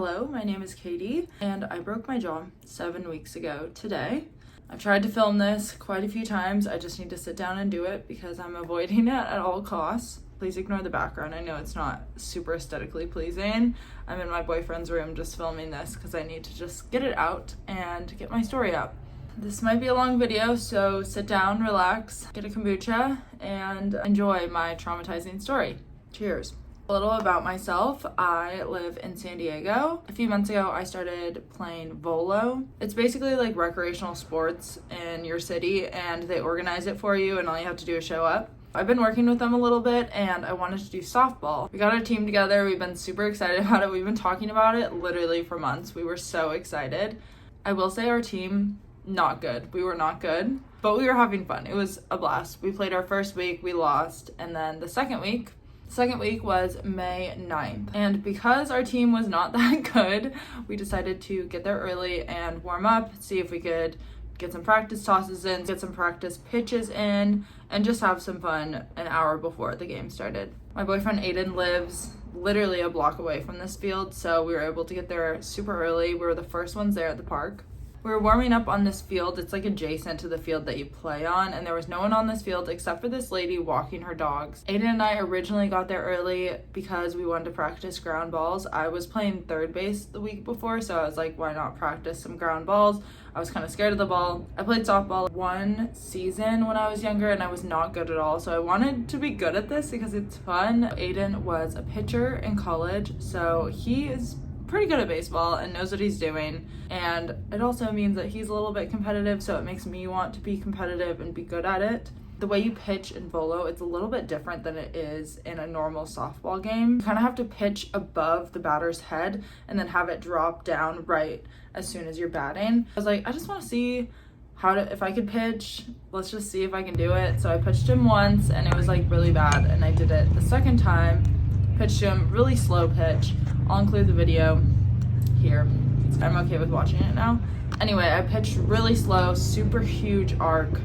Hello, my name is Katie, and I broke my jaw 7 weeks ago today. I've tried to film this quite a few times. I just need to sit down and do it because I'm avoiding it at all costs. Please ignore the background. I know it's not super aesthetically pleasing. I'm in my boyfriend's room just filming this because I need to just get it out and get my story out. This might be a long video, so sit down, relax, get a kombucha, and enjoy my traumatizing story. Cheers. A little about myself. I live in San Diego. A few months ago, I started playing volo. It's basically like recreational sports in your city, and they organize it for you, and all you have to do is show up. I've been working with them a little bit, and I wanted to do softball. We got our team together. We've been super excited about it. We've been talking about it literally for months. We were so excited. I will say our team, not good. We were not good, but we were having fun. It was a blast. We played our first week, we lost, and then the second week was May 9th. And because our team was not that good, we decided to get there early and warm up, see if we could get some practice tosses in, get some practice pitches in, and just have some fun an hour before the game started. My boyfriend Aiden lives literally a block away from this field, so we were able to get there super early. We were the first ones there at the park. We were warming up on this field. It's like adjacent to the field that you play on, and there was no one on this field except for this lady walking her dogs. Aiden and I originally got there early because we wanted to practice ground balls. I was playing third base the week before, so I was like, why not practice some ground balls? I was kind of scared of the ball. I played softball one season when I was younger, and I was not good at all, so I wanted to be good at this because it's fun. Aiden was a pitcher in college, so he is pretty good at baseball and knows what he's doing, and it also means that he's a little bit competitive, so it makes me want to be competitive and be good at it. The way you pitch in volo, it's a little bit different than it is in a normal softball game. You kind of have to pitch above the batter's head and then have it drop down right as soon as you're batting. I was like, I just want to see if I could pitch. Let's just see if I can do it. So I pitched him once and it was like really bad, and I did it the second time, pitched him really slow pitch. I'll include the video here. I'm okay with watching it now. Anyway, I pitched really slow, super huge arc,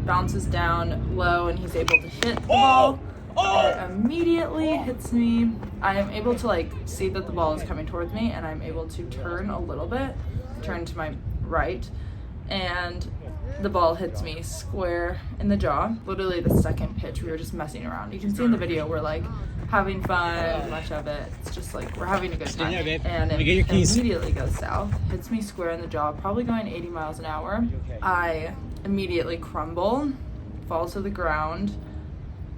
bounces down low, and he's able to hit the ball. It immediately hits me. I am able to see that the ball is coming towards me, and I'm able to turn a little bit, turn to my right, and the ball hits me square in the jaw. Literally the second pitch, we were just messing around. You can see in the video, we're having fun, much of it. It's just we're having a good time. And it immediately goes south, hits me square in the jaw, probably going 80 miles an hour. I immediately crumble, fall to the ground.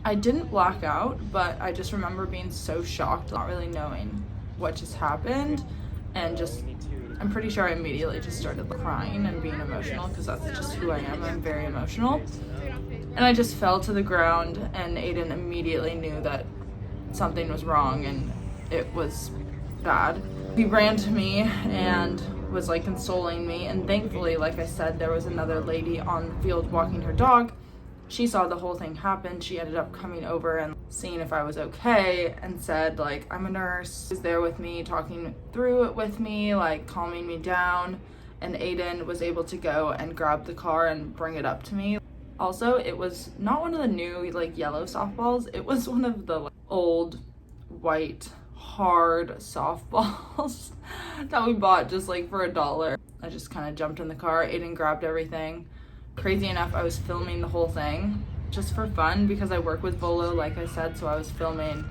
I didn't black out, but I just remember being so shocked, not really knowing what just happened, and I'm pretty sure I immediately just started crying and being emotional because that's just who I am. I'm very emotional. And I just fell to the ground, and Aiden immediately knew that something was wrong and it was bad. He ran to me and was consoling me, and thankfully, like I said, there was another lady on the field walking her dog. She saw the whole thing happen. She ended up coming over and seeing if I was okay and said I'm a nurse. She was there with me, talking through it with me, calming me down, and Aiden was able to go and grab the car and bring it up to me. Also, it was not one of the new yellow softballs. It was one of the old white hard softballs that we bought just for $1. I just kind of jumped in the car. Aiden grabbed everything. Crazy enough, I was filming the whole thing just for fun because I work with volo, like I said, so I was filming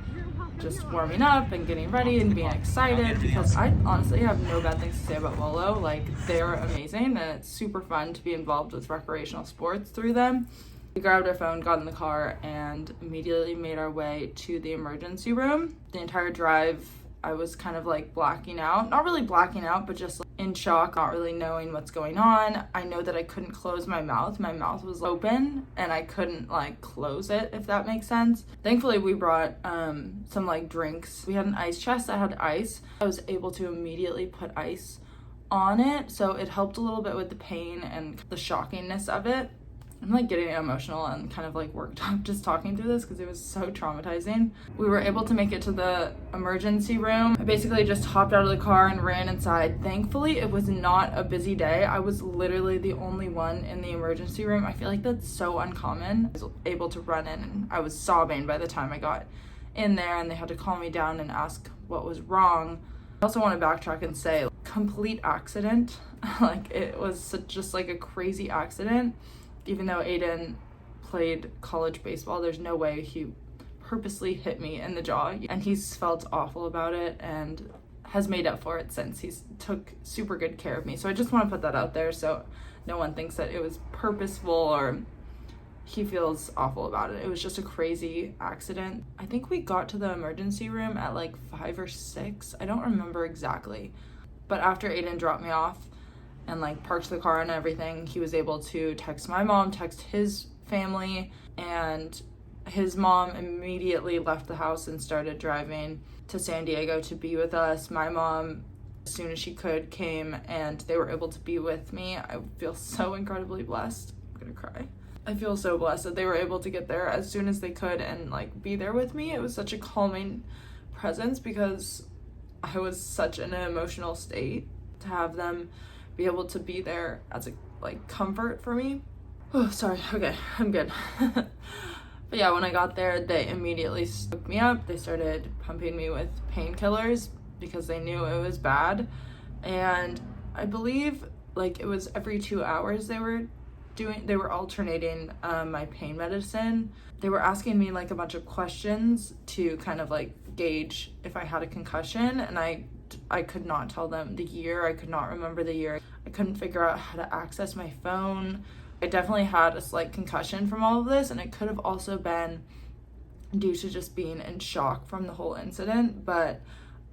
just warming up and getting ready and being excited because I honestly have no bad things to say about volo. They're amazing, and it's super fun to be involved with recreational sports through them. We grabbed our phone, got in the car, and immediately made our way to the emergency room. The entire drive, I was kind of blacking out. Not really blacking out, but just in shock, not really knowing what's going on. I know that I couldn't close my mouth. My mouth was open and I couldn't close it, if that makes sense. Thankfully, we brought some drinks. We had an ice chest that had ice. I was able to immediately put ice on it, so it helped a little bit with the pain and the shockingness of it. I'm getting emotional and kind of worked up just talking through this because it was so traumatizing. We were able to make it to the emergency room. I basically just hopped out of the car and ran inside. Thankfully, it was not a busy day. I was literally the only one in the emergency room. I feel that's so uncommon. I was able to run in, and I was sobbing by the time I got in there, and they had to calm me down and ask what was wrong. I also want to backtrack and say complete accident. Like it was just like a crazy accident. Even though Aiden played college baseball, there's no way he purposely hit me in the jaw, and he's felt awful about it and has made up for it since. He's took super good care of me. So I just want to put that out there so no one thinks that it was purposeful or he feels awful about it. It was just a crazy accident. I think we got to the emergency room at like 5 or 6. I don't remember exactly. But after Aiden dropped me off and like parked the car and everything, he was able to text my mom, text his family, and his mom immediately left the house and started driving to San Diego to be with us. My mom, as soon as she could, came and they were able to be with me. I feel so incredibly blessed. I'm gonna cry. I feel so blessed that they were able to get there as soon as they could and like be there with me. It was such a calming presence because I was such in an emotional state. To have them be able to be there as a like comfort for me. Oh, sorry. Okay, I'm good. But yeah, when I got there, they immediately hooked me up. They started pumping me with painkillers because they knew it was bad. And I believe like it was every 2 hours they were alternating my pain medicine. They were asking me like a bunch of questions to kind of like gauge if I had a concussion, and I could not tell them the year. I could not remember the year. I couldn't figure out how to access my phone. I definitely had a slight concussion from all of this, and it could have also been due to just being in shock from the whole incident, but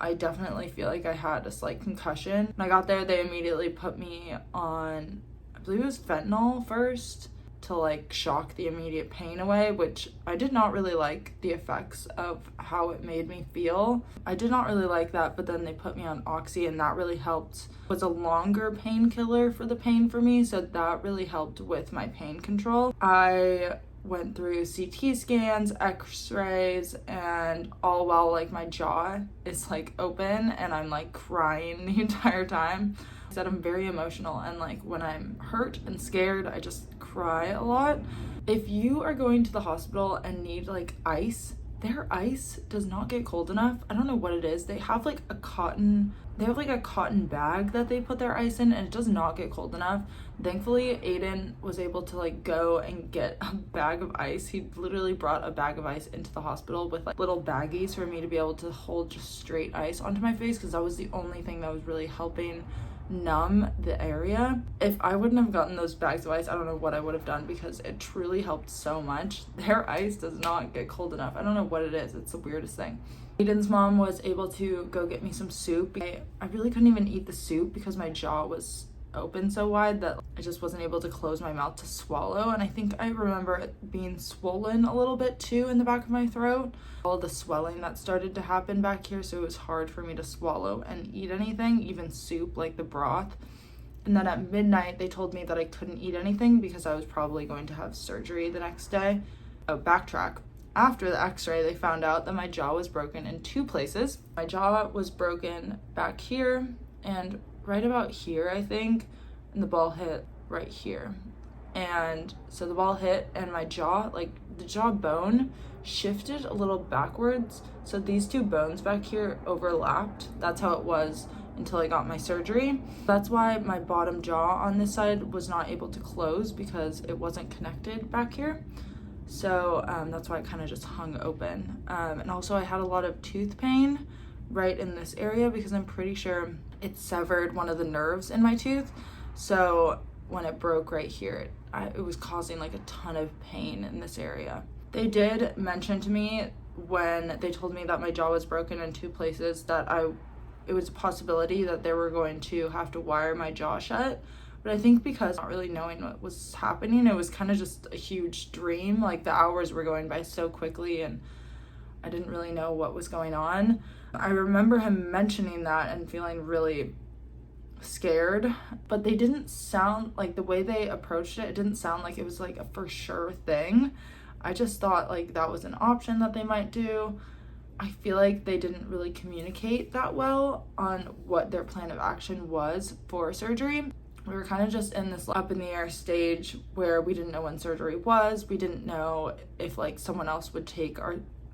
I definitely feel like I had a slight concussion. When I got there, they immediately put me on, I believe it was fentanyl first, to like shock the immediate pain away, which I did not really like the effects of how it made me feel. I did not really like that, but then they put me on Oxy, and that really helped. It was a longer painkiller for the pain for me, so that really helped with my pain control. I went through CT scans, x-rays, and all while like my jaw is like open and I'm like crying the entire time. I said I'm very emotional, and like when I'm hurt and scared, I just cry a lot. If you are going to the hospital and need like ice, their ice does not get cold enough. I don't know what it is. They have like a cotton bag that they put their ice in, and it does not get cold enough. Thankfully, Aiden was able to like go and get a bag of ice. He literally brought a bag of ice into the hospital with like little baggies for me to be able to hold just straight ice onto my face, because that was the only thing that was really helping numb the area. If I wouldn't have gotten those bags of ice, I don't know what I would have done, because it truly helped so much. Their ice does not get cold enough. I don't know what it is. It's the weirdest thing. Aiden's mom was able to go get me some soup. I really couldn't even eat the soup because my jaw was open so wide that I just wasn't able to close my mouth to swallow, and I think I remember it being swollen a little bit too in the back of my throat. All the swelling that started to happen back here, so it was hard for me to swallow and eat anything, even soup, like the broth. And then at midnight they told me that I couldn't eat anything because I was probably going to have surgery the next day. Oh, backtrack. After the x-ray, they found out that my jaw was broken in 2 places. My jaw was broken back here and right about here, I think, and the ball hit right here. And so the ball hit and my jaw, like the jaw bone shifted a little backwards. So these 2 bones back here overlapped. That's how it was until I got my surgery. That's why my bottom jaw on this side was not able to close, because it wasn't connected back here. So that's why it kind of just hung open. And also I had a lot of tooth pain right in this area because I'm pretty sure it severed one of the nerves in my tooth. So when it broke right here, it was causing like a ton of pain in this area. They did mention to me when they told me that my jaw was broken in 2 places that it was a possibility that they were going to have to wire my jaw shut. But I think because not really knowing what was happening, it was kind of just a huge dream. Like the hours were going by so quickly and I didn't really know what was going on. I remember him mentioning that and feeling really scared, but they didn't sound like, the way they approached it, it didn't sound like it was like a for sure thing. I just thought like that was an option that they might do. I feel like they didn't really communicate that well on what their plan of action was for surgery. We were kind of just in this up in the air stage where we didn't know when surgery was. We didn't know if like someone else would take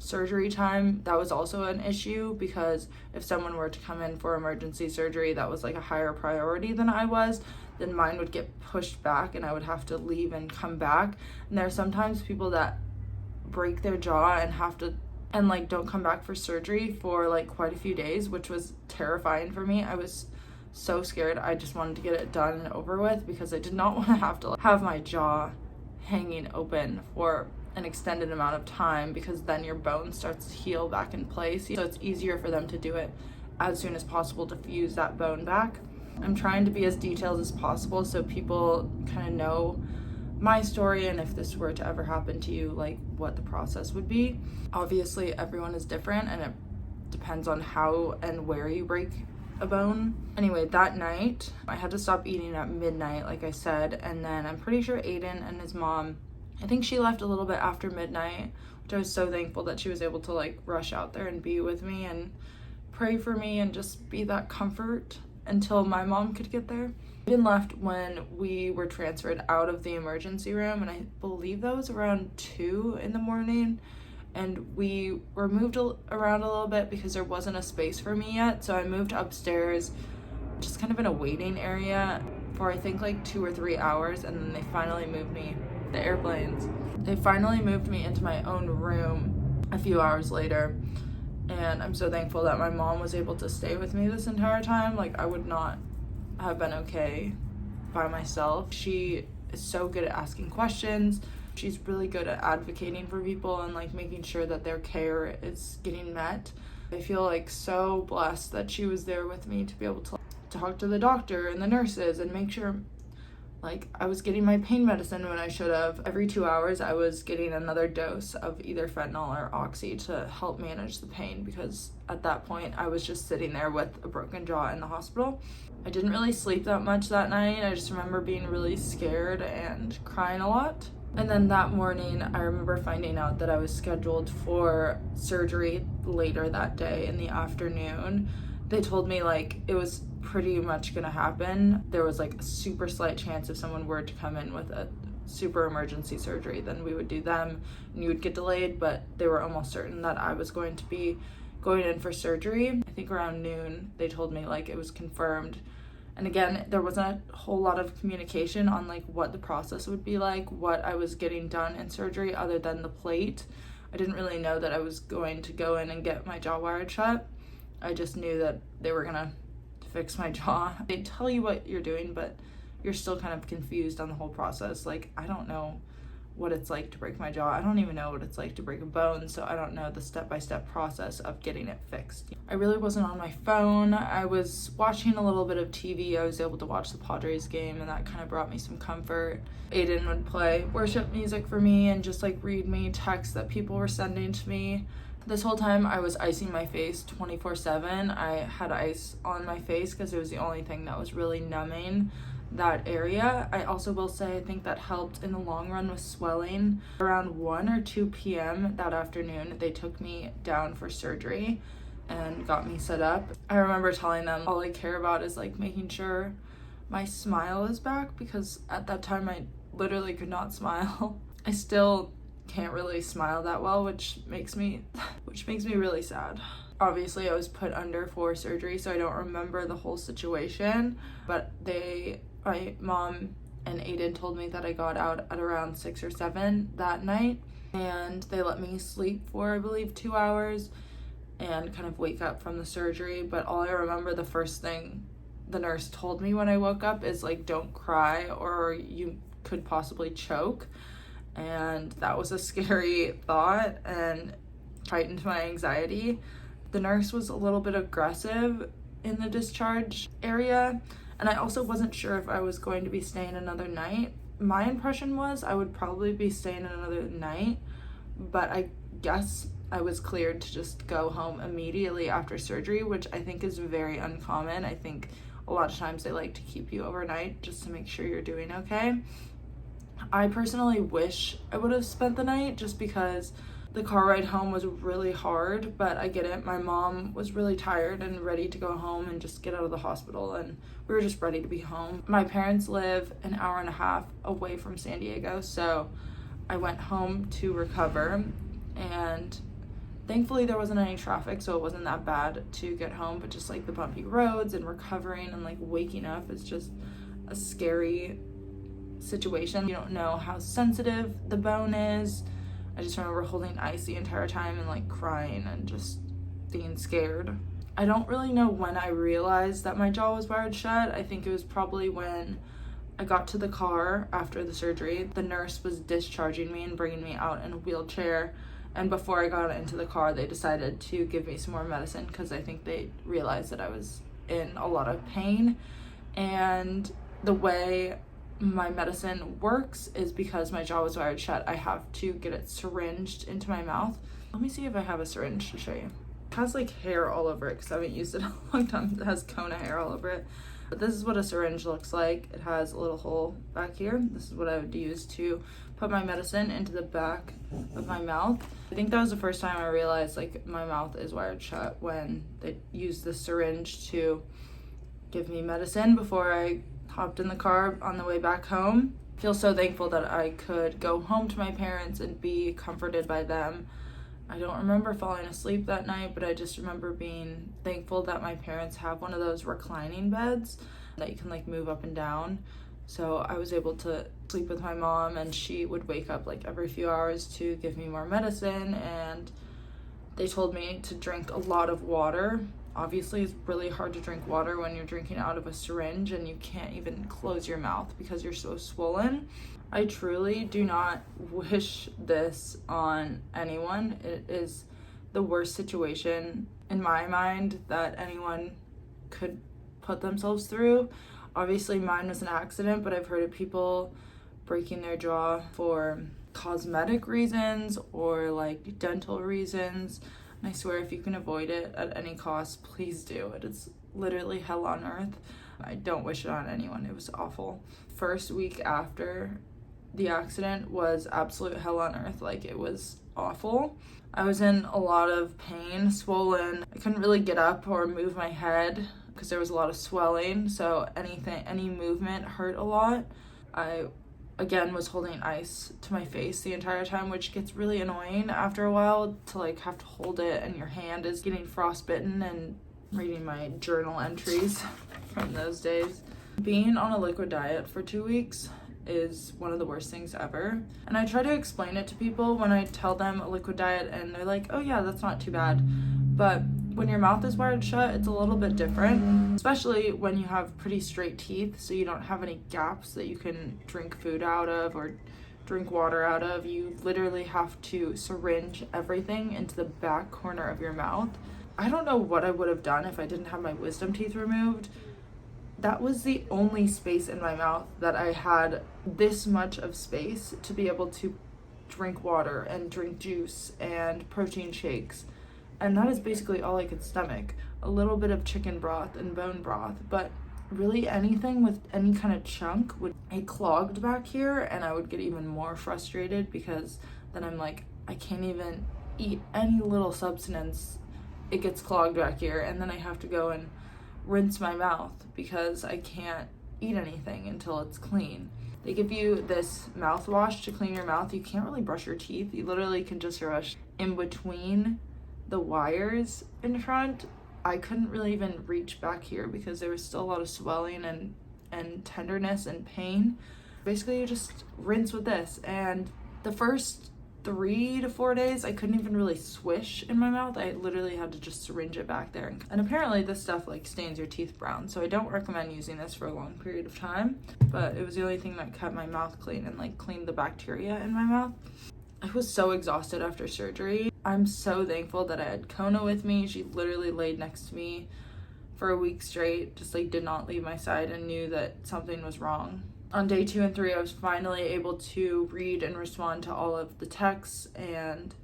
surgery time, that was also an issue, because if someone were to come in for emergency surgery that was like a higher priority than I was, then mine would get pushed back and I would have to leave and come back. And there are sometimes people that break their jaw and have to and like don't come back for surgery for like quite a few days, which was terrifying for me. I was so scared. I just wanted to get it done and over with, because I did not want to have to have my jaw hanging open for an extended amount of time, because then your bone starts to heal back in place. So it's easier for them to do it as soon as possible to fuse that bone back. I'm trying to be as detailed as possible so people kind of know my story, and if this were to ever happen to you, like what the process would be. Obviously everyone is different and it depends on how and where you break a bone. Anyway, that night I had to stop eating at midnight, like I said, and then I'm pretty sure Aiden and his mom, I think she left a little bit after midnight, which I was so thankful that she was able to like rush out there and be with me and pray for me and just be that comfort until my mom could get there. Aiden left when we were transferred out of the emergency room, and I believe that was around 2 in the morning, and we were moved around a little bit because there wasn't a space for me yet. So I moved upstairs, just kind of in a waiting area for I think like 2 or 3 hours, and then they finally moved me into my own room a few hours later. And I'm so thankful that my mom was able to stay with me this entire time. Like, I would not have been okay by myself. She is so good at asking questions. She's really good at advocating for people and like making sure that their care is getting met. I feel like so blessed that she was there with me to be able to talk to the doctor and the nurses and make sure like I was getting my pain medicine when I should have. Every 2 hours I was getting another dose of either fentanyl or oxy to help manage the pain, because at that point I was just sitting there with a broken jaw in the hospital. I didn't really sleep that much that night. I just remember being really scared and crying a lot. And then that morning I remember finding out that I was scheduled for surgery later that day in the afternoon. They told me like it was pretty much gonna happen. There was like a super slight chance if someone were to come in with a super emergency surgery, then we would do them and you would get delayed, but they were almost certain that I was going to be going in for surgery. I think around noon they told me like it was confirmed. And again, there wasn't a whole lot of communication on like what the process would be like, what I was getting done in surgery other than the plate. I didn't really know that I was going to go in and get my jaw wired shut. I just knew that they were gonna fix my jaw. They tell you what you're doing, but you're still kind of confused on the whole process. Like, I don't know what it's like to break my jaw. I don't even know what it's like to break a bone, so I don't know the step-by-step process of getting it fixed. I really wasn't on my phone. I was watching a little bit of TV. I was able to watch the Padres game, and that kind of brought me some comfort. Aiden would play worship music for me and just like read me texts that people were sending to me. This whole time I was icing my face 24/7. I had ice on my face because it was the only thing that was really numbing that area. I also will say I think that helped in the long run with swelling. Around 1 or 2 p.m. that afternoon, they took me down for surgery and got me set up. I remember telling them all I care about is like making sure my smile is back, because at that time I literally could not smile. I still can't really smile that well, which makes me really sad. Obviously I was put under for surgery, so I don't remember the whole situation, but my mom and Aiden told me that I got out at around 6 or 7 that night, and they let me sleep for I believe 2 hours and kind of wake up from the surgery. But all I remember, the first thing the nurse told me when I woke up is like, don't cry or you could possibly choke. And that was a scary thought and heightened my anxiety. The nurse was a little bit aggressive in the discharge area, and I also wasn't sure if I was going to be staying another night. My impression was I would probably be staying another night, but I guess I was cleared to just go home immediately after surgery, which I think is very uncommon. I think a lot of times they like to keep you overnight just to make sure you're doing okay. I personally wish I would have spent the night, just because the car ride home was really hard, but I get it. My mom was really tired and ready to go home and just get out of the hospital, and we were just ready to be home. My parents live an hour and a half away from San Diego, so I went home to recover, and Thankfully there wasn't any traffic, so it wasn't that bad to get home, but just like the bumpy roads and recovering and like waking up is just a scary situation. You don't know how sensitive the bone is. I just remember holding ice the entire time and like crying and just being scared. I don't really know when I realized that my jaw was wired shut. I think it was probably when I got to the car after the surgery. The nurse was discharging me and bringing me out in a wheelchair. And before I got into the car, they decided to give me some more medicine because I think they realized that I was in a lot of pain. And the way my medicine works is because my jaw was wired shut, I have to get it syringed into my mouth. Let me see if I have a syringe to show you. It has like hair all over it because I haven't used it in a long time. It has Kona hair all over it. But this is what a syringe looks like. It has a little hole back here. This is what I would use to put my medicine into the back of my mouth. I think that was the first time I realized like my mouth is wired shut, when they used the syringe to give me medicine before I hopped in the car on the way back home. I feel so thankful that I could go home to my parents and be comforted by them. I don't remember falling asleep that night, but I just remember being thankful that my parents have one of those reclining beds that you can like move up and down. So I was able to sleep with my mom, and she would wake up like every few hours to give me more medicine. And they told me to drink a lot of water. Obviously, it's really hard to drink water when you're drinking out of a syringe and you can't even close your mouth because you're so swollen. I truly do not wish this on anyone. It is the worst situation in my mind that anyone could put themselves through. Obviously, mine was an accident, but I've heard of people breaking their jaw for cosmetic reasons or like dental reasons. And I swear, if you can avoid it at any cost, please do it. It's literally hell on earth. I don't wish it on anyone. It was awful. First week after the accident was absolute hell on earth. Like, it was awful. I was in a lot of pain, swollen. I couldn't really get up or move my head because there was a lot of swelling. So any movement hurt a lot. I again was holding ice to my face the entire time, which gets really annoying after a while to like have to hold it and your hand is getting frostbitten. And reading my journal entries from those days. Being on a liquid diet for 2 weeks is one of the worst things ever. And I try to explain it to people when I tell them a liquid diet, and they're like, oh yeah, that's not too bad. But when your mouth is wired shut, it's a little bit different, especially when you have pretty straight teeth, so you don't have any gaps that you can drink food out of or drink water out of. You literally have to syringe everything into the back corner of your mouth. I don't know what I would have done if I didn't have my wisdom teeth removed. That was the only space in my mouth that I had this much of space to be able to drink water and drink juice and protein shakes. And that is basically all I could stomach. A little bit of chicken broth and bone broth, but really anything with any kind of chunk it clogged back here, and I would get even more frustrated because then I'm like, I can't even eat any little substance. It gets clogged back here, and then I have to go and rinse my mouth because I can't eat anything until it's clean. They give you this mouthwash to clean your mouth. You can't really brush your teeth. You literally can just brush in between the wires in front. I couldn't really even reach back here because there was still a lot of swelling and tenderness and pain. Basically, you just rinse with this. And the first 3 to 4 days, I couldn't even really swish in my mouth. I literally had to just syringe it back there. And apparently this stuff like stains your teeth brown, so I don't recommend using this for a long period of time. But it was the only thing that kept my mouth clean and like cleaned the bacteria in my mouth. I was so exhausted after surgery. I'm so thankful that I had Kona with me. She literally laid next to me for a week straight, just like did not leave my side, and knew that something was wrong. On day 2 and 3, I was finally able to read and respond to all of the texts and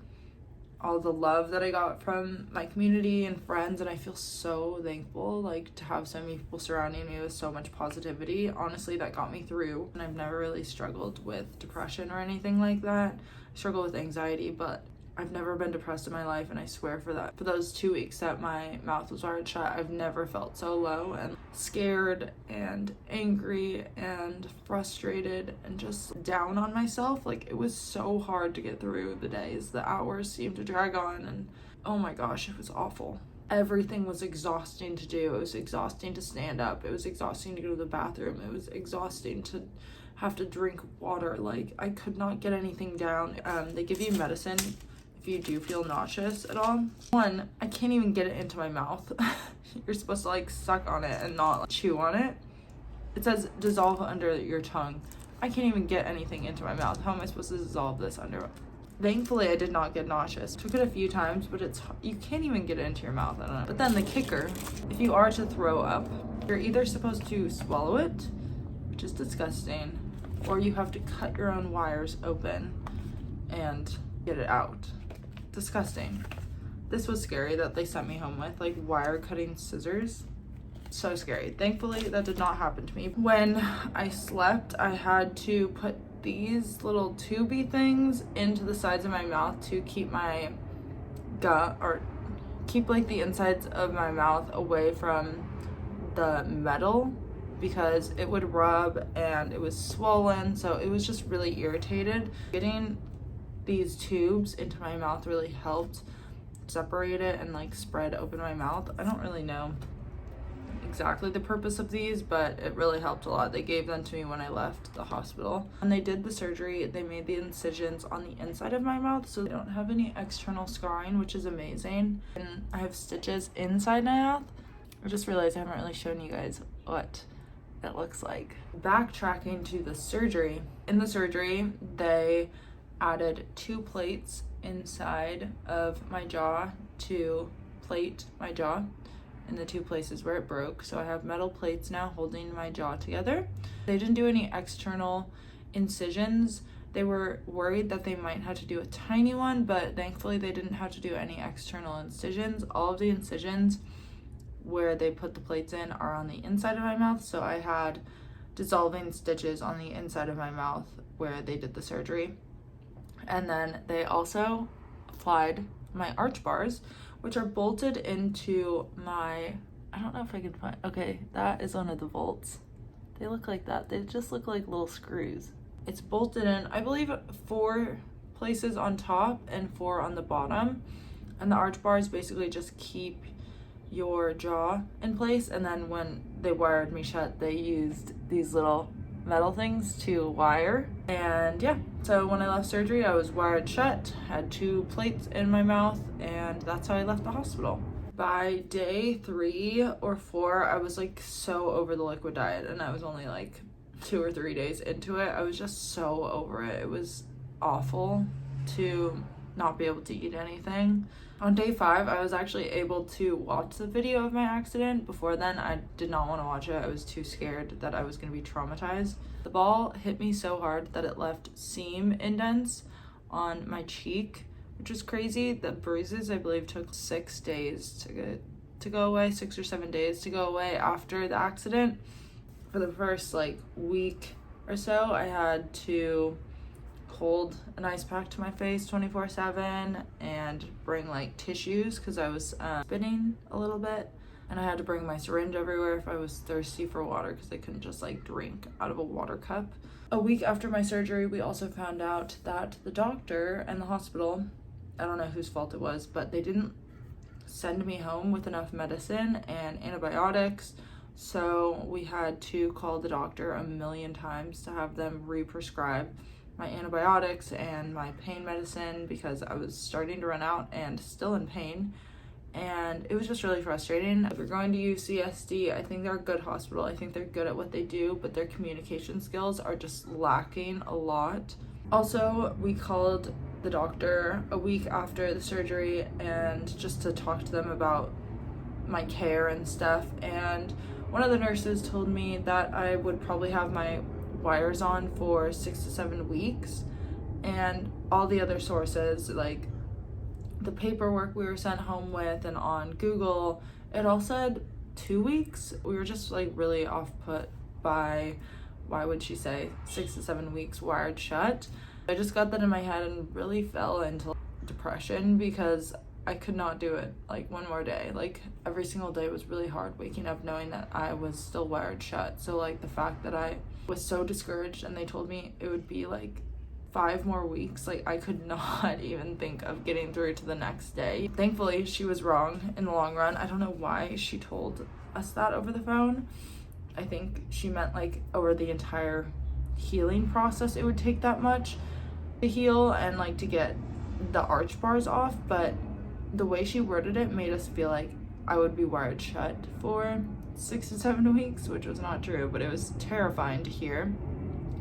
all the love that I got from my community and friends, and I feel so thankful like to have so many people surrounding me with so much positivity. Honestly, that got me through, and I've never really struggled with depression or anything like that. I struggle with anxiety, but I've never been depressed in my life, and I swear for those 2 weeks that my mouth was wired shut, I've never felt so low and scared and angry and frustrated and just down on myself. Like, it was so hard to get through the days. The hours seemed to drag on, and Oh my gosh, it was awful. Everything was exhausting to do. It was exhausting to stand up. It was exhausting to go to the bathroom. It was exhausting to have to drink water. Like, I could not get anything down. They give you medicine if you do feel nauseous at all. One, I can't even get it into my mouth. You're supposed to like suck on it and not like, chew on it. It says dissolve under your tongue. I can't even get anything into my mouth. How am I supposed to dissolve this under? Thankfully, I did not get nauseous. Took it a few times, but you can't even get it into your mouth. I don't know. But then the kicker, if you are to throw up, you're either supposed to swallow it, which is disgusting, or you have to cut your own wires open and get it out. Disgusting. This was scary that they sent me home with, like wire cutting scissors. So scary. Thankfully, that did not happen to me. When I slept, I had to put these little tubey things into the sides of my mouth to keep my gut, or keep like the insides of my mouth away from the metal, because it would rub and it was swollen, so it was just really irritated. Getting these tubes into my mouth really helped separate it and like spread open my mouth. I don't really know exactly the purpose of these, but it really helped a lot. They gave them to me when I left the hospital. When they did the surgery, they made the incisions on the inside of my mouth, so I don't have any external scarring, which is amazing. And I have stitches inside my mouth. I just realized I haven't really shown you guys what it looks like. Backtracking to the surgery. In the surgery, they added 2 plates inside of my jaw to plate my jaw in the 2 places where it broke. So I have metal plates now holding my jaw together. They didn't do any external incisions. They were worried that they might have to do a tiny one, but thankfully they didn't have to do any external incisions. All of the incisions where they put the plates in are on the inside of my mouth. So I had dissolving stitches on the inside of my mouth where they did the surgery. And then they also applied my arch bars, which are bolted into my, I don't know if I can find, okay, that is one of the bolts. They look like that. They just look like little screws. It's bolted in, I believe, 4 places on top and 4 on the bottom. And the arch bars basically just keep your jaw in place. And then when they wired me shut, they used these little metal things to wire. And yeah, so when I left surgery, I was wired shut, had 2 plates in my mouth, and that's how I left the hospital. By day 3 or 4, I was like so over the liquid diet, and I was only like 2 or 3 days into it. I was just so over it. It was awful to not be able to eat anything. On day 5, I was actually able to watch the video of my accident. Before then, I did not want to watch it. I was too scared that I was going to be traumatized. The ball hit me so hard that it left seam indents on my cheek, which was crazy. The bruises, I believe, took 6 days to go away, 6 or 7 days to go away after the accident. For the first like week or so, I had to hold an ice pack to my face 24/7 and bring like tissues because I was spitting a little bit, and I had to bring my syringe everywhere if I was thirsty for water because I couldn't just like drink out of a water cup. A week after my surgery, we also found out that the doctor and the hospital, I don't know whose fault it was, but they didn't send me home with enough medicine and antibiotics. So we had to call the doctor a million times to have them re-prescribe my antibiotics and my pain medicine because I was starting to run out and still in pain. And it was just really frustrating. If you're going to UCSD, I think they're a good hospital. I think they're good at what they do, but their communication skills are just lacking a lot. Also, we called the doctor a week after the surgery and just to talk to them about my care and stuff. And one of the nurses told me that I would probably have my wires on for 6 to 7 weeks, and all the other sources, like the paperwork we were sent home with and on Google, it all said 2 weeks. We were just like really off put by why would she say 6 to 7 weeks wired shut. I just got that in my head and really fell into depression because I could not do it like one more day. Like every single day was really hard waking up knowing that I was still wired shut. So like the fact that I was so discouraged and they told me it would be like 5 more weeks. Like, I could not even think of getting through to the next day. Thankfully, she was wrong in the long run. I don't know why she told us that over the phone. I think she meant like over the entire healing process it would take that much to heal and like to get the arch bars off, but the way she worded it made us feel like I would be wired shut for 6 to 7 weeks, which was not true, but it was terrifying to hear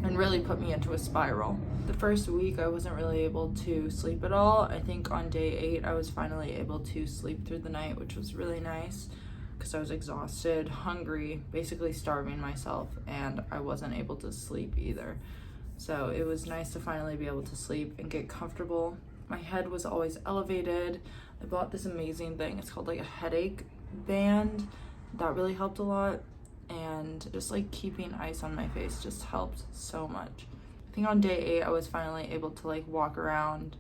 and really put me into a spiral. The first week I wasn't really able to sleep at all. I think on day 8 I was finally able to sleep through the night, which was really nice because I was exhausted, hungry, basically starving myself, and I wasn't able to sleep either. So it was nice to finally be able to sleep and get comfortable. My head was always elevated. I bought this amazing thing. It's called like a headache band. That really helped a lot. And just like keeping ice on my face just helped so much. I think on day 8 I was finally able to like walk around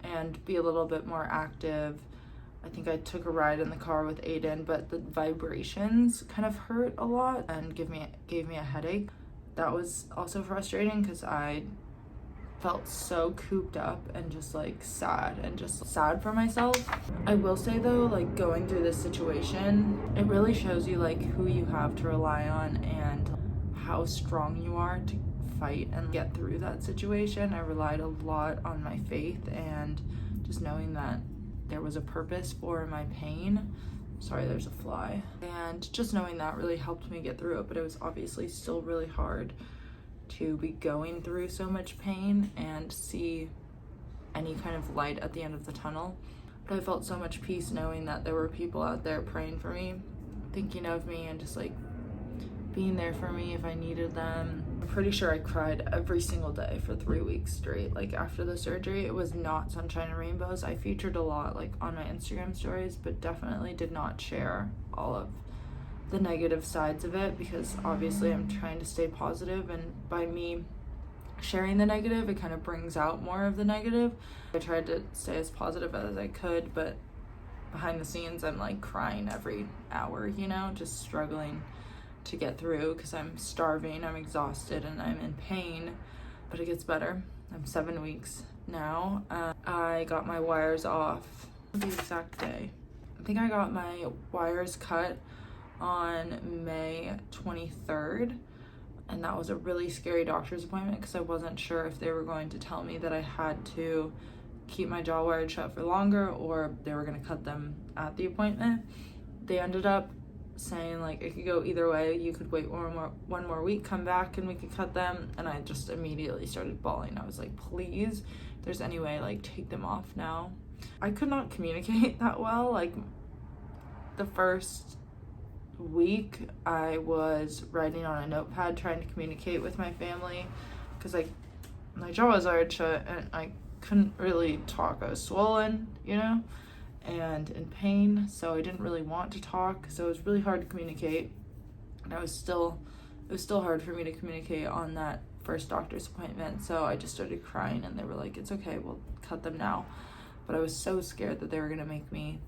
and be a little bit more active. I think I took a ride in the car with Aiden, but the vibrations kind of hurt a lot and gave me a headache. That was also frustrating because I felt so cooped up and just like sad for myself. I will say though, like going through this situation, it really shows you like who you have to rely on and how strong you are to fight and get through that situation. I relied a lot on my faith and just knowing that there was a purpose for my pain. Sorry, there's a fly. And just knowing that really helped me get through it, but it was obviously still really hard to be going through so much pain and see any kind of light at the end of the tunnel. But I felt so much peace knowing that there were people out there praying for me, thinking of me, and just like being there for me if I needed them. I'm pretty sure I cried every single day for 3 weeks straight. Like after the surgery, it was not sunshine and rainbows. I featured a lot like on my Instagram stories, but definitely did not share all of the negative sides of it because obviously I'm trying to stay positive, and by me sharing the negative, it kind of brings out more of the negative. I tried to stay as positive as I could, but behind the scenes I'm like crying every hour, you know, just struggling to get through because I'm starving, I'm exhausted, and I'm in pain, but it gets better. I'm 7 weeks now. I got my wires off the exact day. I think I got my wires cut on May 23rd, and that was a really scary doctor's appointment because I wasn't sure if they were going to tell me that I had to keep my jaw wired shut for longer or they were going to cut them at the appointment. They ended up saying like it could go either way. You could wait one more week, come back, and we could cut them. And I just immediately started bawling. I was like, please, if there's any way, like take them off now. I could not communicate that well. Like the first week I was writing on a notepad trying to communicate with my family because like my jaw was wired shut and I couldn't really talk. I was swollen, you know, and in pain, so I didn't really want to talk, so it was really hard to communicate. And it was still hard for me to communicate on that first doctor's appointment, so I just started crying and they were like, it's okay, we'll cut them now. But I was so scared that they were gonna make me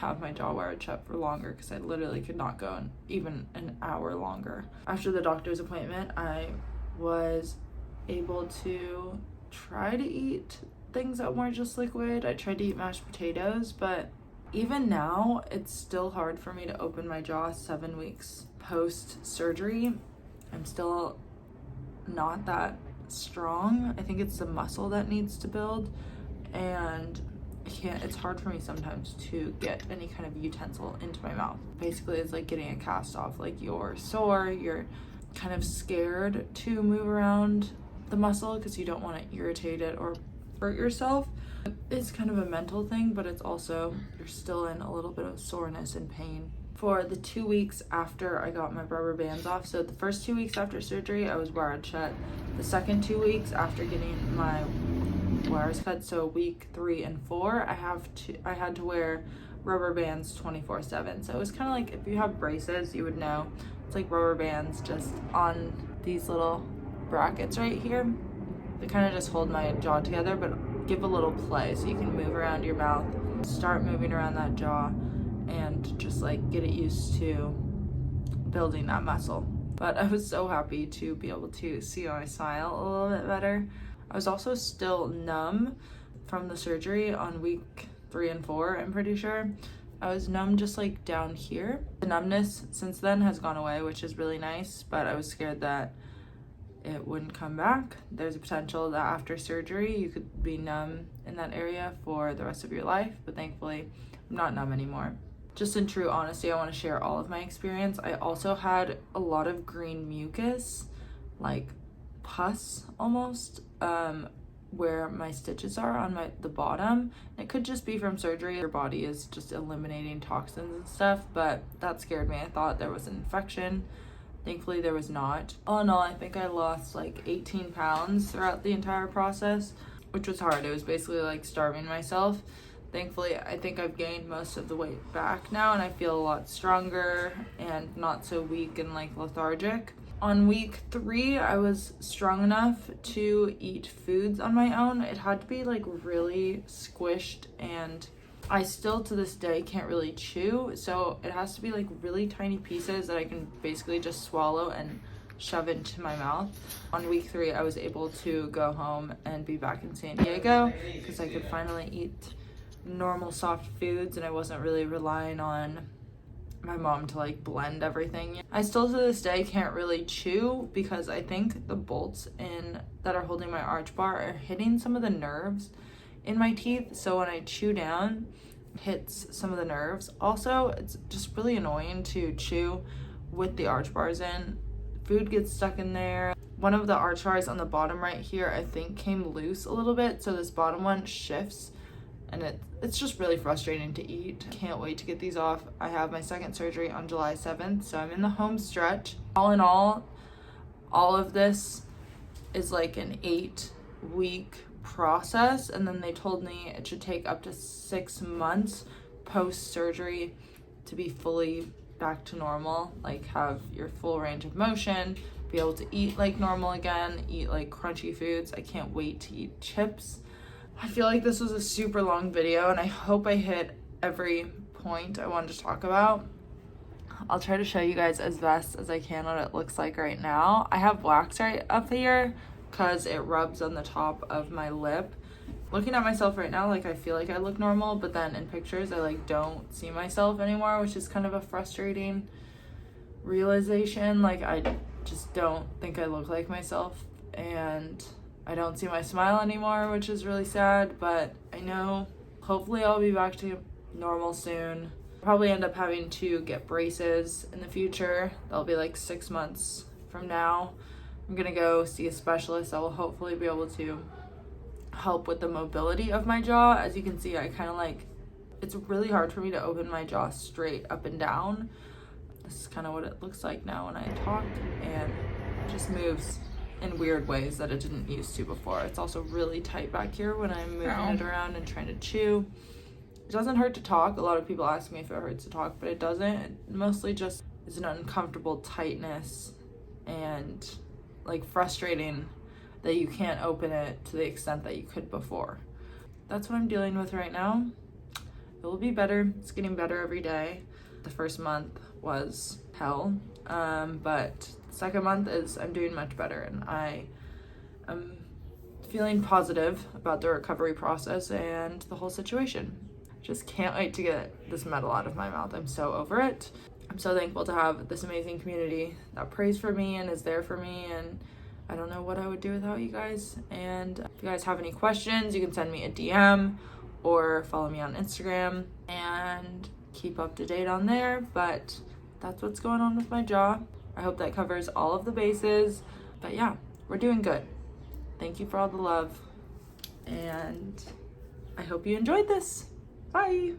have my jaw wired shut for longer because I literally could not go even an hour longer. After the doctor's appointment, I was able to try to eat things that weren't just liquid. I tried to eat mashed potatoes, but even now it's still hard for me to open my jaw 7 weeks post surgery. I'm still not that strong. I think it's the muscle that needs to build, and it's hard for me sometimes to get any kind of utensil into my mouth. Basically, it's like getting a cast off. Like you're sore, you're kind of scared to move around the muscle because you don't want to irritate it or hurt yourself. It's kind of a mental thing, but it's also you're still in a little bit of soreness and pain. For the 2 weeks after I got my rubber bands off, so the first 2 weeks after surgery I was wired shut. The second 2 weeks after getting my wires cut, so week 3 and 4, I had to wear rubber bands 24/7. So it was kind of like if you have braces, you would know it's like rubber bands just on these little brackets right here. They kind of just hold my jaw together, but give a little play so you can move around your mouth, start moving around that jaw, and just like get it used to building that muscle. But I was so happy to be able to see my smile a little bit better. I was also still numb from the surgery on week 3 and 4, I'm pretty sure. I was numb just like down here. The numbness since then has gone away, which is really nice, but I was scared that it wouldn't come back. There's a potential that after surgery you could be numb in that area for the rest of your life, but thankfully I'm not numb anymore. Just in true honesty, I want to share all of my experience. I also had a lot of green mucus, like pus almost, where my stitches are on the bottom. It could just be from surgery. Your body is just eliminating toxins and stuff, but that scared me. I thought there was an infection. Thankfully there was not. All in all, I think I lost like 18 pounds throughout the entire process, which was hard. It was basically like starving myself. Thankfully, I think I've gained most of the weight back now, and I feel a lot stronger and not so weak and like lethargic. On week 3, I was strong enough to eat foods on my own. It had to be like really squished, and I still to this day can't really chew, so it has to be like really tiny pieces that I can basically just swallow and shove into my mouth. On week 3, I was able to go home and be back in San Diego because I could finally eat normal soft foods, and I wasn't really relying on my mom to like blend everything. I still to this day can't really chew because I think the bolts that are holding my arch bar are hitting some of the nerves in my teeth, so when I chew down it hits some of the nerves. Also, it's just really annoying to chew with the arch bars in. Food gets stuck in there. One of the arch bars on the bottom right here I think came loose a little bit, so this bottom one shifts, and it's just really frustrating to eat. Can't wait to get these off. I have my second surgery on July 7th, so I'm in the home stretch. All in all of this is like an 8-week process, and then they told me it should take up to 6 months post-surgery to be fully back to normal, like have your full range of motion, be able to eat like normal again, eat like crunchy foods. I can't wait to eat chips. I feel like this was a super long video, and I hope I hit every point I wanted to talk about. I'll try to show you guys as best as I can what it looks like right now. I have wax right up here because it rubs on the top of my lip. Looking at myself right now, like I feel like I look normal, but then in pictures I like don't see myself anymore, which is kind of a frustrating realization. Like I just don't think I look like myself, and I don't see my smile anymore, which is really sad, but I know hopefully I'll be back to normal soon. Probably end up having to get braces in the future. That'll be like 6 months from now. I'm gonna go see a specialist that will hopefully be able to help with the mobility of my jaw. As you can see, I kind of like, it's really hard for me to open my jaw straight up and down. This is kind of what it looks like now when I talk, and it just moves in weird ways that it didn't used to before. It's also really tight back here when I'm moving it around and trying to chew. It doesn't hurt to talk. A lot of people ask me if it hurts to talk, but it doesn't. It mostly just is an uncomfortable tightness and like frustrating that you can't open it to the extent that you could before. That's what I'm dealing with right now. It will be better. It's getting better every day. The first month was hell, but second month is I'm doing much better, and I am feeling positive about the recovery process and the whole situation. Just can't wait to get this metal out of my mouth. I'm so over it. I'm so thankful to have this amazing community that prays for me and is there for me, and I don't know what I would do without you guys. And if you guys have any questions, you can send me a DM or follow me on Instagram and keep up to date on there. But that's what's going on with my jaw. I hope that covers all of the bases. But yeah, we're doing good. Thank you for all the love, and I hope you enjoyed this. Bye.